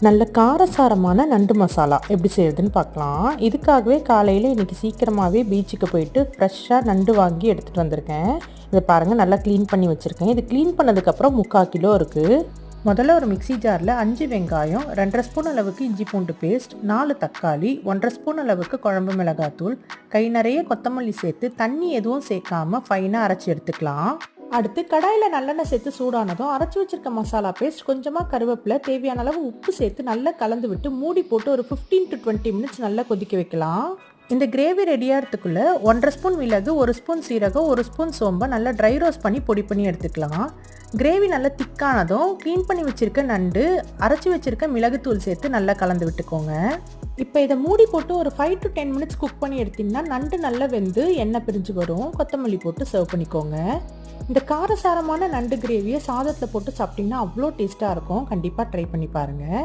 நல்ல காரசாரமான நண்டு மசாலா எப்படி செய்யறதுன்னு பார்க்கலாம். இதுக்காகவே காலையில் இன்றைக்கி சீக்கிரமாகவே பீச்சுக்கு போயிட்டு ஃப்ரெஷ்ஷாக நண்டு வாங்கி எடுத்துகிட்டு வந்திருக்கேன். இதை பாருங்கள், நல்லா க்ளீன் பண்ணி வச்சுருக்கேன். இது க்ளீன் பண்ணதுக்கப்புறம் 3/4 கிலோ இருக்குது. முதல்ல ஒரு மிக்ஸி ஜாரில் 5 வெங்காயம், 2.5 ஸ்பூன் அளவுக்கு இஞ்சி பூண்டு பேஸ்ட், 4 தக்காளி, 1.5 ஸ்பூன் அளவுக்கு குழம்பு மிளகாத்தூள், கை நிறைய கொத்தமல்லி சேர்த்து தண்ணி எதுவும் சேர்க்காம ஃபைனாக அரைச்சி எடுத்துக்கலாம். அடுத்து கடாயில் நல்லெண்ணெய் சேர்த்து சூடானதும் அரைச்சி வச்சிருக்க மசாலா பேஸ்ட், கொஞ்சமாக கருவேப்பிலை, தேவையான அளவு உப்பு சேர்த்து நல்லா கலந்து விட்டு மூடி போட்டு ஒரு 15 to 20 மினிட்ஸ் நல்லா கொதிக்க வைக்கலாம். இந்த கிரேவி ரெடியாகிறதுக்குள்ளே 1.5 ஸ்பூன் மிளகு, 1 ஸ்பூன் சீரகம், 1 ஸ்பூன் சோம்பை நல்லா ட்ரை ரோஸ்ட் பண்ணி பொடி பண்ணி எடுத்துக்கலாம். கிரேவி நல்லா திக்கானதும் க்ளீன் பண்ணி வச்சுருக்க நண்டு, அரைச்சி வச்சுருக்க மிளகுத்தூள் சேர்த்து நல்லா கலந்து விட்டுக்கோங்க. இப்போ இதை மூடி போட்டு ஒரு 5 to 10 மினிட்ஸ் குக் பண்ணி எடுத்திங்கன்னா நண்டு நல்லா வெந்து எண்ணெய் பிரிஞ்சு வரும். கொத்தமல்லி போட்டு சர்வ் பண்ணிக்கோங்க. இந்த காரசாரமான நண்டு கிரேவியை சாதத்தில் போட்டு சாப்பிட்டிங்கன்னா அவ்வளோ டேஸ்ட்டாக இருக்கும். கண்டிப்பாக ட்ரை பண்ணி பாருங்கள்.